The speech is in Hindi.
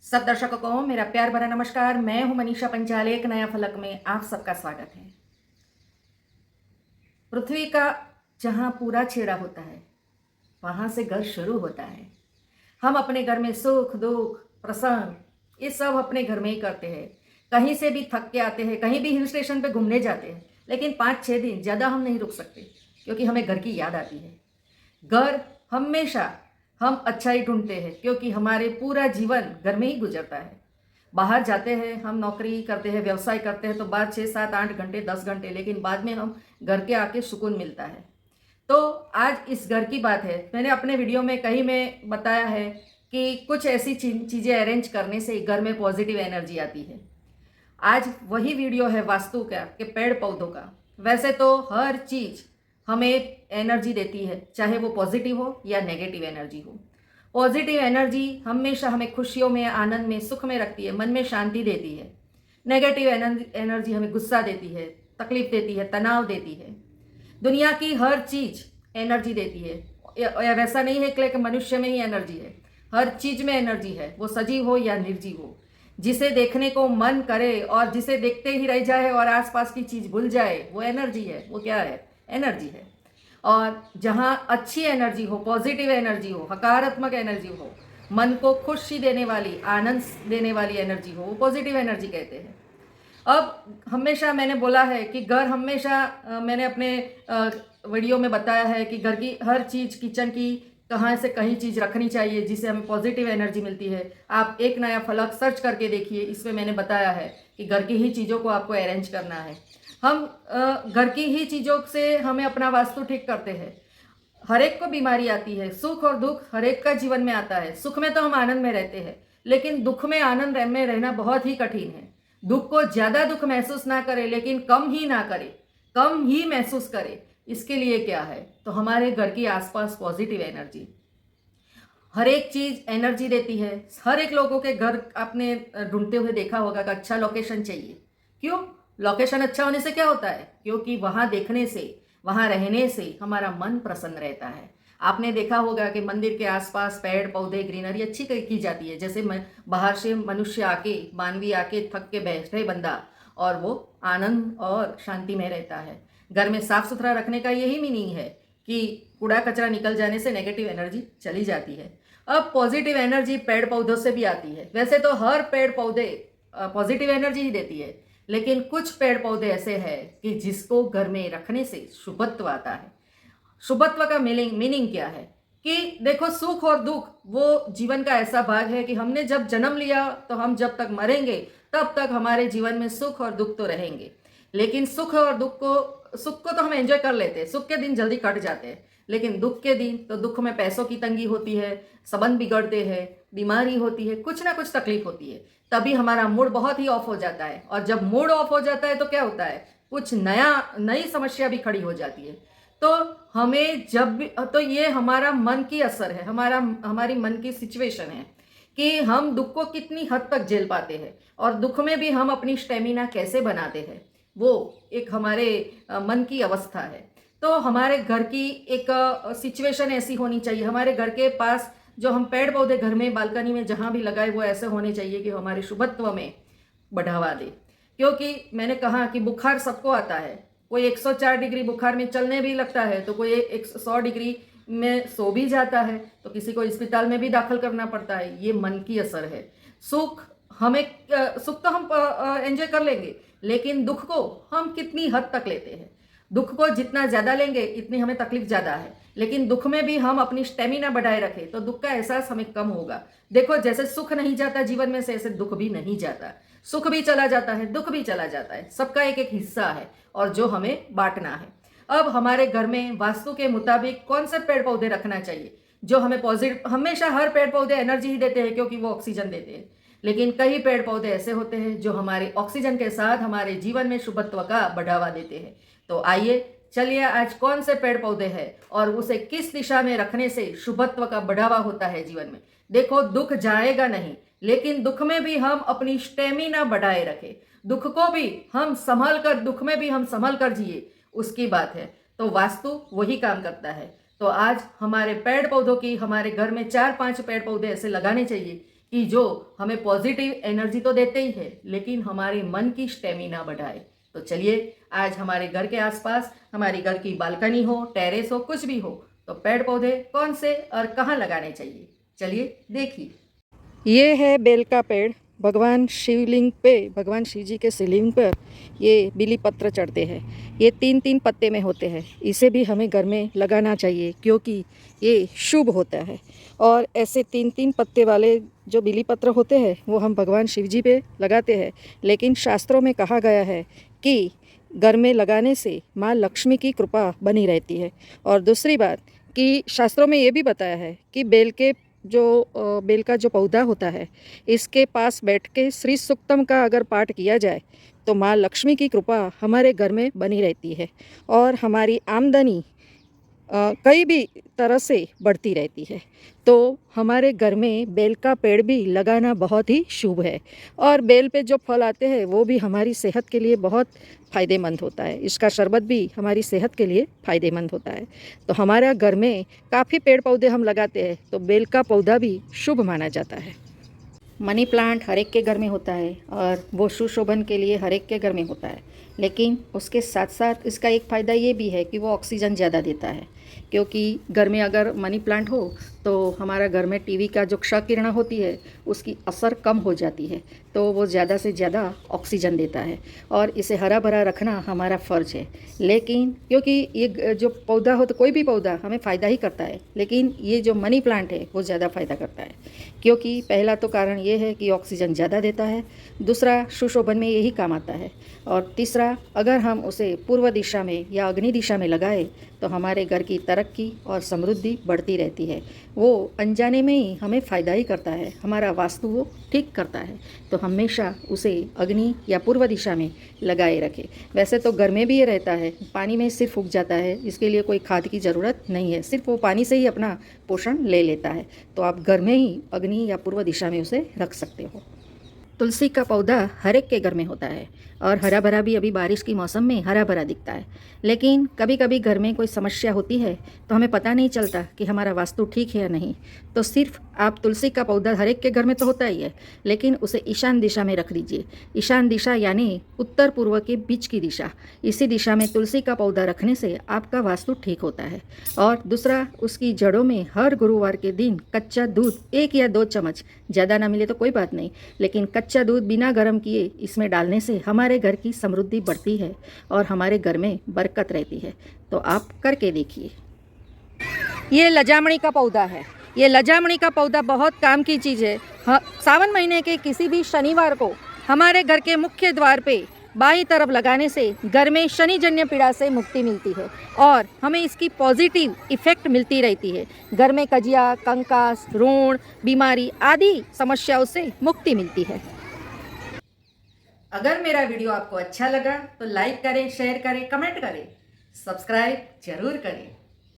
सब दर्शकों को मेरा प्यार भरा नमस्कार। मैं हूं मनीषा पंचाल। एक नया फलक में आप सबका स्वागत है। पृथ्वी का जहां पूरा छेड़ा होता है वहां से घर शुरू होता है। हम अपने घर में सुख दुख प्रसन्न ये सब अपने घर में ही करते हैं। कहीं से भी थक के आते हैं, कहीं भी हिल स्टेशन पे घूमने जाते हैं, लेकिन 5-6 दिन ज़्यादा हम नहीं रुक सकते क्योंकि हमें घर की याद आती है। घर हमेशा हम अच्छा ही ढूंढते हैं क्योंकि हमारे पूरा जीवन घर में ही गुजरता है। बाहर जाते हैं, हम नौकरी करते हैं, व्यवसाय करते हैं तो बाद 6-7-8 घंटे 10 घंटे, लेकिन बाद में हम घर के आके सुकून मिलता है। तो आज इस घर की बात है। मैंने अपने वीडियो में कहीं में बताया है कि कुछ ऐसी चीज़ें अरेंज करने से घर में पॉजिटिव एनर्जी आती है। आज वही वीडियो है वास्तु का कि पेड़ पौधों का। वैसे तो हर चीज़ हमें एनर्जी देती है, चाहे वो पॉजिटिव हो या नेगेटिव एनर्जी हो। पॉजिटिव एनर्जी हमेशा हमें खुशियों में, आनंद में, सुख में रखती है, मन में शांति देती है। नेगेटिव एनर्जी हमें गुस्सा देती है, तकलीफ देती है, तनाव देती है। दुनिया की हर चीज़ एनर्जी देती है। या वैसा नहीं है कि मनुष्य में ही एनर्जी है, हर चीज़ में एनर्जी है, वो सजीव हो या निर्जीव हो। जिसे देखने को मन करे और जिसे देखते ही रह जाए और आसपास की चीज़ भूल जाए, वो एनर्जी है। वो क्या है? एनर्जी है। और जहाँ अच्छी एनर्जी हो, पॉजिटिव एनर्जी हो, सकारात्मक एनर्जी हो, मन को खुशी देने वाली, आनंद देने वाली एनर्जी हो, वो पॉजिटिव एनर्जी कहते हैं। अब हमेशा मैंने बोला है कि घर हमेशा मैंने अपने वीडियो में बताया है कि घर की हर चीज़, किचन की कहाँ से कहीं चीज़ रखनी चाहिए जिससे हमें पॉजिटिव एनर्जी मिलती है। आप एक नया फलक सर्च करके देखिए, इसमें मैंने बताया है कि घर की ही चीज़ों को आपको अरेंज करना है। हम घर की ही चीज़ों से हमें अपना वास्तु ठीक करते हैं। हर एक को बीमारी आती है, सुख और दुख हर एक का जीवन में आता है। सुख में तो हम आनंद में रहते हैं, लेकिन दुख में आनंद में रहना बहुत ही कठिन है। दुख को ज़्यादा दुख महसूस ना करें, लेकिन कम ही ना करें, कम ही महसूस करें। इसके लिए क्या है? तो हमारे घर के आसपास पॉजिटिव एनर्जी, हर एक चीज़ एनर्जी देती है। हर एक लोगों के घर आपने ढूंढते हुए देखा होगा कि अच्छा लोकेशन चाहिए। क्यों? लोकेशन अच्छा होने से क्या होता है? क्योंकि वहाँ देखने से, वहाँ रहने से हमारा मन प्रसन्न रहता है। आपने देखा होगा कि मंदिर के आसपास पेड़ पौधे, ग्रीनरी अच्छी की जाती है। जैसे बाहर से मनुष्य आके, मानवी आके थक के बैठे बंदा, और वो आनंद और शांति में रहता है। घर में साफ सुथरा रखने का यही मीनिंग है कि कूड़ा कचरा निकल जाने से नेगेटिव एनर्जी चली जाती है। अब पॉजिटिव एनर्जी पेड़ पौधों से भी आती है। वैसे तो हर पेड़ पौधे पॉजिटिव एनर्जी ही देती है, लेकिन कुछ पेड़ पौधे ऐसे हैं कि जिसको घर में रखने से शुभत्व आता है। शुभत्व का मीनिंग क्या है? कि देखो, सुख और दुख वो जीवन का ऐसा भाग है कि हमने जब जन्म लिया तो हम जब तक मरेंगे तब तक हमारे जीवन में सुख और दुख तो रहेंगे। लेकिन सुख को तो हम एंजॉय कर लेते हैं, सुख के दिन जल्दी कट जाते हैं। लेकिन दुख के दिन तो दुख में पैसों की तंगी होती है, संबंध बिगड़ते हैं, बीमारी होती है, कुछ ना कुछ तकलीफ होती है। तभी हमारा मूड बहुत ही ऑफ हो जाता है, और जब मूड ऑफ हो जाता है तो क्या होता है? कुछ नई समस्या भी खड़ी हो जाती है। तो हमें जब भी, तो ये हमारा मन की असर है, हमारी मन की सिचुएशन है कि हम दुख को कितनी हद तक झेल पाते हैं और दुख में भी हम अपनी स्टेमिना कैसे बनाते हैं। वो एक हमारे मन की अवस्था है। तो हमारे घर की एक सिचुएशन ऐसी होनी चाहिए। हमारे घर के पास जो हम पेड़ पौधे घर में, बालकनी में जहाँ भी लगाए, वो ऐसे होने चाहिए कि हमारे शुभत्व में बढ़ावा दे। क्योंकि मैंने कहा कि बुखार सबको आता है। कोई 104 डिग्री बुखार में चलने भी लगता है, तो कोई 100 डिग्री में सो भी जाता है, तो किसी को अस्पताल में भी दाखिल करना पड़ता है। ये मन की असर है। सुख सुख तो हम एंजॉय कर लेंगे, लेकिन दुख को हम कितनी हद तक लेते हैं? दुख को जितना ज़्यादा लेंगे इतनी हमें तकलीफ ज़्यादा है। लेकिन दुख में भी हम अपनी स्टेमिना बढ़ाए रखें तो दुख का एहसास हमें कम होगा। देखो, जैसे सुख नहीं जाता जीवन में से, ऐसे दुख भी नहीं जाता। सुख भी चला जाता है, दुख भी चला जाता है। सबका एक एक हिस्सा है और जो हमें बांटना है। अब हमारे घर में वास्तु के मुताबिक कौन से पेड़ पौधे रखना चाहिए जो हमें पॉजिटिव, हमेशा हर पेड़ पौधे एनर्जी ही देते हैं क्योंकि वो ऑक्सीजन देते हैं। लेकिन कई पेड़ पौधे ऐसे होते हैं जो हमारे ऑक्सीजन के साथ हमारे जीवन में शुभत्व का बढ़ावा देते हैं। तो आइए, चलिए, आज कौन से पेड़ पौधे हैं और उसे किस दिशा में रखने से शुभत्व का बढ़ावा होता है जीवन में। देखो, दुख जाएगा नहीं, लेकिन दुख में भी हम अपनी स्टेमिना बढ़ाए रखें। दुख को भी हम संभल कर, दुख में भी हम संभल कर जिए, उसकी बात है। तो वास्तु वही काम करता है। तो आज हमारे पेड़ पौधों की, हमारे घर में 4-5 पेड़ पौधे ऐसे लगाने चाहिए कि जो हमें पॉजिटिव एनर्जी तो देते ही है, लेकिन हमारे मन की स्टेमिना बढ़ाए। तो चलिए, आज हमारे घर के आसपास, हमारी घर की बालकनी हो, टेरेस हो, कुछ भी हो, तो पेड़ पौधे कौन से और कहाँ लगाने चाहिए, चलिए देखिए। ये है बेल का पेड़। भगवान शिवलिंग पे, भगवान शिव जी के शिवलिंग पर ये बिली पत्र चढ़ते हैं। ये 3-3 पत्ते में होते हैं। इसे भी हमें घर में लगाना चाहिए क्योंकि ये शुभ होता है। और ऐसे 3-3 पत्ते वाले जो बिली पत्र होते हैं वो हम भगवान शिव जी पे लगाते हैं। लेकिन शास्त्रों में कहा गया है कि घर में लगाने से माँ लक्ष्मी की कृपा बनी रहती है। और दूसरी बात कि शास्त्रों में ये भी बताया है कि बेल का जो पौधा होता है, इसके पास बैठ के श्री सूक्तम का अगर पाठ किया जाए तो माँ लक्ष्मी की कृपा हमारे घर में बनी रहती है और हमारी आमदनी कई भी तरह से बढ़ती रहती है। तो हमारे घर में बेल का पेड़ भी लगाना बहुत ही शुभ है। और बेल पे जो फल आते हैं वो भी हमारी सेहत के लिए बहुत फ़ायदेमंद होता है। इसका शरबत भी हमारी सेहत के लिए फ़ायदेमंद होता है। तो हमारे घर में काफ़ी पेड़ पौधे हम लगाते हैं, तो बेल का पौधा भी शुभ माना जाता है। मनी प्लांट हर एक के घर में होता है और वो सुशोभन के लिए हर एक के घर में होता है। लेकिन उसके साथ साथ इसका एक फ़ायदा ये भी है कि वो ऑक्सीजन ज़्यादा देता है। क्योंकि घर में अगर मनी प्लांट हो तो हमारा घर में टीवी का जो क्ष किरण होती है उसकी असर कम हो जाती है, तो वो ज़्यादा से ज़्यादा ऑक्सीजन देता है और इसे हरा भरा रखना हमारा फ़र्ज़ है। लेकिन क्योंकि ये जो पौधा हो, तो कोई भी पौधा हमें फ़ायदा ही करता है, लेकिन ये जो मनी प्लांट है वो ज़्यादा फ़ायदा करता है। क्योंकि पहला तो कारण ये है कि ऑक्सीजन ज़्यादा देता है, दूसरा सुशोभन में यही काम आता है, और तीसरा अगर हम उसे पूर्व दिशा में या अग्नि दिशा में लगाए तो हमारे घर की तरक्की और समृद्धि बढ़ती रहती है। वो अनजाने में ही हमें फ़ायदा ही करता है, हमारा वास्तु वो ठीक करता है। तो हमेशा उसे अग्नि या पूर्व दिशा में लगाए रखें। वैसे तो घर में भी ये रहता है, पानी में सिर्फ उग जाता है, इसके लिए कोई खाद की ज़रूरत नहीं है, सिर्फ वो पानी से ही अपना पोषण ले लेता है। तो आप घर में ही अग्नि या पूर्व दिशा में उसे रख सकते हो। तुलसी का पौधा हर एक के घर में होता है और हरा भरा भी अभी बारिश की मौसम में हरा भरा दिखता है। लेकिन कभी कभी घर में कोई समस्या होती है तो हमें पता नहीं चलता कि हमारा वास्तु ठीक है या नहीं। तो सिर्फ आप तुलसी का पौधा हर एक के घर में तो होता ही है, लेकिन उसे ईशान दिशा में रख दीजिए। ईशान दिशा यानी उत्तर पूर्व के बीच की दिशा। इसी दिशा में तुलसी का पौधा रखने से आपका वास्तु ठीक होता है। और दूसरा, उसकी जड़ों में हर गुरुवार के दिन कच्चा दूध 1 या 2 चम्मच, ज़्यादा ना मिले तो कोई बात नहीं, लेकिन कच्चा दूध बिना गर्म किए इसमें डालने से हमारे घर की समृद्धि बढ़ती है और हमारे घर में बरकत रहती है। तो आप करके देखिए। ये लजामणी का पौधा है। ये लजामणी का पौधा बहुत काम की चीज़ है। सावन महीने के किसी भी शनिवार को हमारे घर के मुख्य द्वार पे बाईं तरफ लगाने से घर में शनिजन्य पीड़ा से मुक्ति मिलती है और हमें इसकी पॉजिटिव इफ़ेक्ट मिलती रहती है। घर में कजिया, कंकास, ऋण, बीमारी आदि समस्याओं से मुक्ति मिलती है। अगर मेरा वीडियो आपको अच्छा लगा तो लाइक करें, शेयर करें, कमेंट करें, सब्सक्राइब जरूर करें।